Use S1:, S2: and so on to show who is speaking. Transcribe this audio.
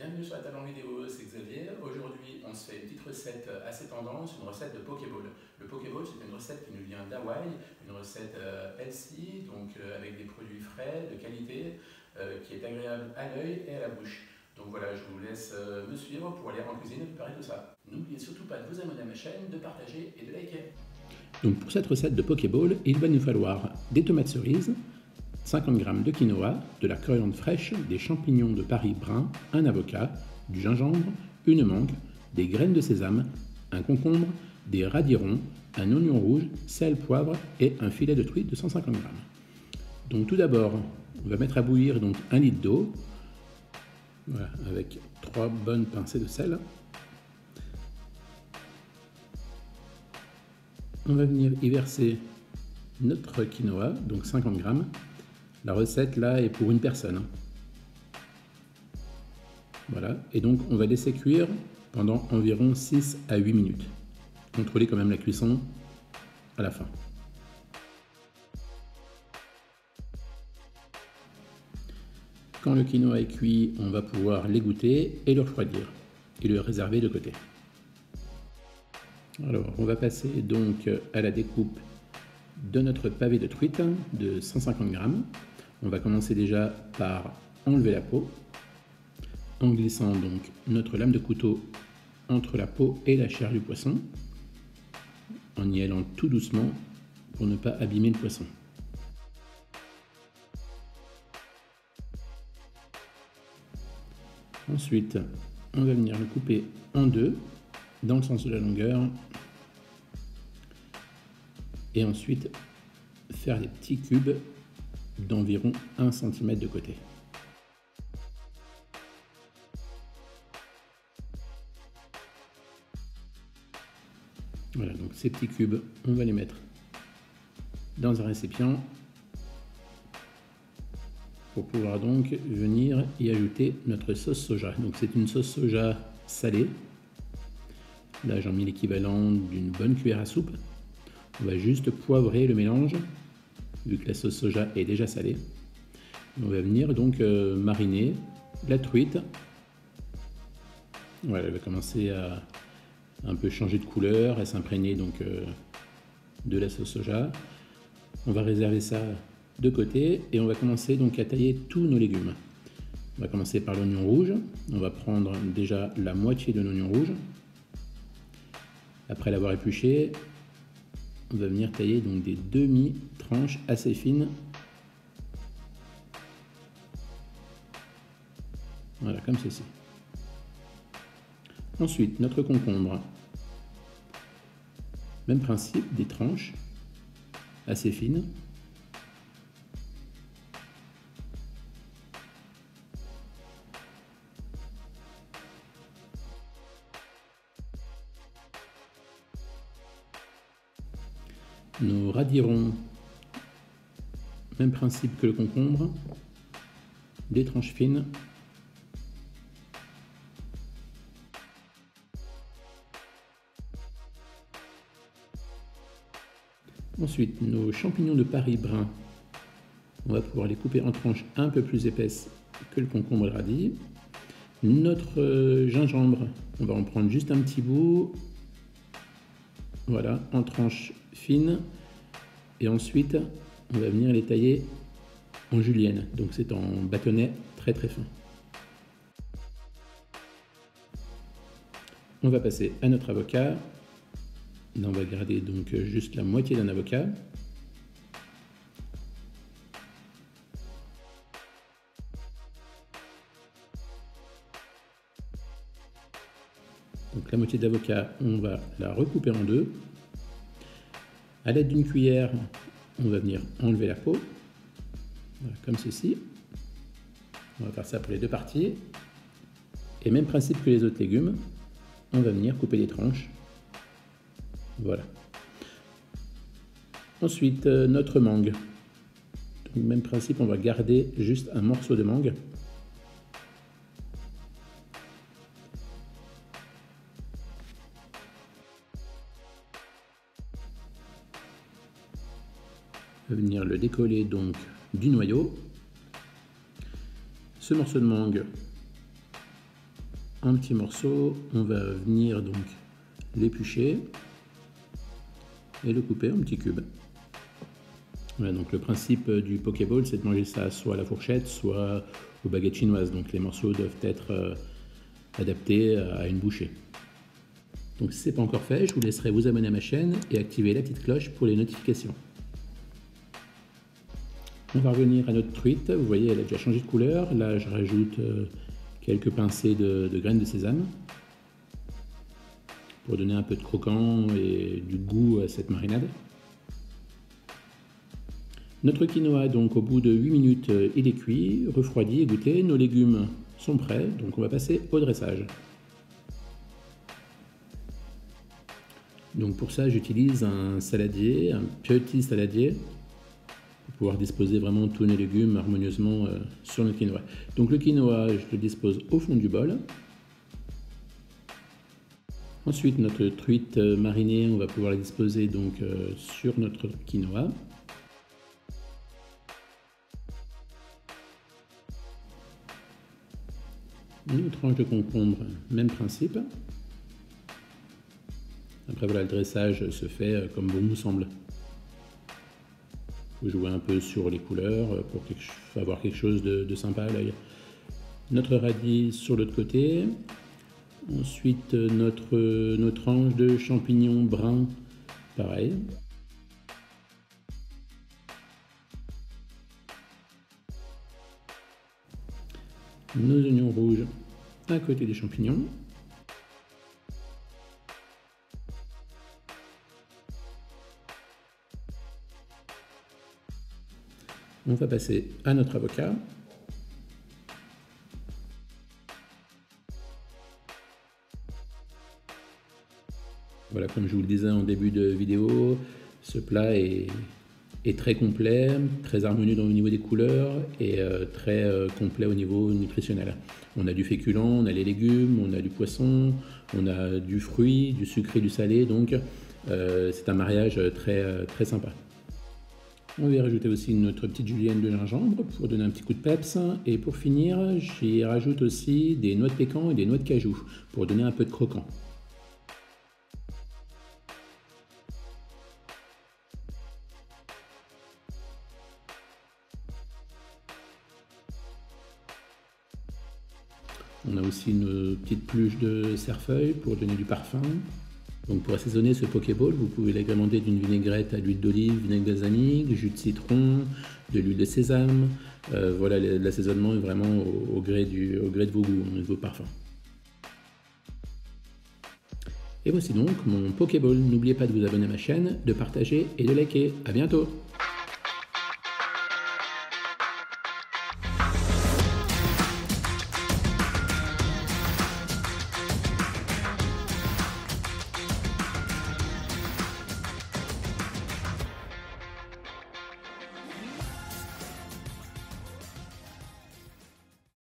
S1: Bienvenue sur la table en vidéo, c'est Xavier. Aujourd'hui, on se fait une petite recette assez tendance, une recette de Pokéball. Le Pokéball, c'est une recette qui nous vient d'Hawaï, une recette healthy, donc avec des produits frais, de qualité, qui est agréable à l'œil et à la bouche. Donc voilà, je vous laisse me suivre pour aller en cuisine et préparer tout ça. N'oubliez surtout pas de vous abonner à ma chaîne, de partager et de liker.
S2: Donc pour cette recette de Pokéball, il va nous falloir des tomates cerises, 50 g de quinoa, de la coriandre fraîche, des champignons de Paris bruns, un avocat, du gingembre, une mangue, des graines de sésame, un concombre, des radis ronds, un oignon rouge, sel, poivre et un filet de truite de 150 g. Donc tout d'abord, on va mettre à bouillir donc 1 litre d'eau, voilà, avec 3 bonnes pincées de sel. On va venir y verser notre quinoa, donc 50 g. La recette là est pour une personne. Voilà, et donc on va laisser cuire pendant environ 6 à 8 minutes. Contrôlez quand même la cuisson à la fin. Quand le quinoa est cuit, on va pouvoir l'égoutter et le refroidir et le réserver de côté. Alors, on va passer donc à la découpe de notre pavé de truite de 150 g. On va commencer déjà par enlever la peau, en glissant donc notre lame de couteau entre la peau et la chair du poisson, en y allant tout doucement pour ne pas abîmer le poisson. Ensuite, on va venir le couper en deux, dans le sens de la longueur, et ensuite faire des petits cubes d'environ 1 cm de côté. Voilà, donc ces petits cubes, on va les mettre dans un récipient pour pouvoir donc venir y ajouter notre sauce soja. Donc c'est une sauce soja salée. Là j'en mets l'équivalent d'une bonne cuillère à soupe. On va juste poivrer le mélange, vu que la sauce soja est déjà salée. On va venir donc mariner la truite. Voilà, elle va commencer à un peu changer de couleur, à s'imprégner donc de la sauce soja. On va réserver ça de côté et on va commencer donc à tailler tous nos légumes. On va commencer par l'oignon rouge. On va prendre déjà la moitié de l'oignon rouge. Après l'avoir épluché, on va venir tailler donc des demi-tranches assez fines. Voilà, comme ceci. Ensuite, notre concombre. Même principe, des tranches assez fines. Nos radis ronds, même principe que le concombre, des tranches fines. Ensuite, nos champignons de Paris bruns, on va pouvoir les couper en tranches un peu plus épaisses que le concombre et le radis. Notre gingembre, on va en prendre juste un petit bout, voilà, en tranches fines. Et ensuite, on va venir les tailler en julienne, donc c'est en bâtonnet très très fin. On va passer à notre avocat. Là, on va garder donc juste la moitié d'un avocat. Donc la moitié d'avocat, on va la recouper en deux. À l'aide d'une cuillère, on va venir enlever la peau, voilà, comme ceci. On va faire ça pour les deux parties. Et même principe que les autres légumes, on va venir couper les tranches. Voilà. Ensuite, notre mangue. Donc, même principe, on va garder juste un morceau de mangue. On va venir le décoller donc du noyau. Ce morceau de mangue, un petit morceau, on va venir donc l'éplucher et le couper en petits cubes. Voilà, donc le principe du Pokéball, c'est de manger ça soit à la fourchette, soit aux baguettes chinoises. Donc les morceaux doivent être adaptés à une bouchée. Donc si ce n'est pas encore fait, je vous laisserai vous abonner à ma chaîne et activer la petite cloche pour les notifications. On va revenir à notre truite. Vous voyez, elle a déjà changé de couleur. Là, je rajoute quelques pincées de graines de sésame pour donner un peu de croquant et du goût à cette marinade. Notre quinoa, donc au bout de 8 minutes, il est cuit, refroidi, égoutté. Nos légumes sont prêts, donc on va passer au dressage. Donc pour ça, j'utilise un saladier, un petit saladier, pour pouvoir disposer vraiment tous nos légumes harmonieusement sur notre quinoa. Donc le quinoa, je le dispose au fond du bol. Ensuite, notre truite marinée, on va pouvoir la disposer donc sur notre quinoa. Une tranche de concombre, même principe. Après voilà, le dressage se fait comme bon vous semble. Vous jouez un peu sur les couleurs pour avoir quelque chose de sympa à l'œil. Notre radis sur l'autre côté. Ensuite nos tranches de champignons bruns, pareil. Nos oignons rouges à côté des champignons. On va passer à notre avocat. Voilà, comme je vous le disais en début de vidéo, ce plat est très complet, très harmonieux au niveau des couleurs et très complet au niveau nutritionnel. On a du féculent, on a les légumes, on a du poisson, on a du fruit, du sucré, du salé, donc c'est un mariage très sympa. On va y rajouter aussi notre petite julienne de gingembre pour donner un petit coup de peps. Et pour finir, j'y rajoute aussi des noix de pécan et des noix de cajou pour donner un peu de croquant. On a aussi une petite pluche de cerfeuil pour donner du parfum. Donc pour assaisonner ce Pokéball, vous pouvez l'agrémenter d'une vinaigrette à l'huile d'olive, vinaigre balsamique, jus de citron, de l'huile de sésame. Voilà, l'assaisonnement est vraiment au gré de vos goûts, de vos parfums. Et voici donc mon Pokéball. N'oubliez pas de vous abonner à ma chaîne, de partager et de liker. À bientôt!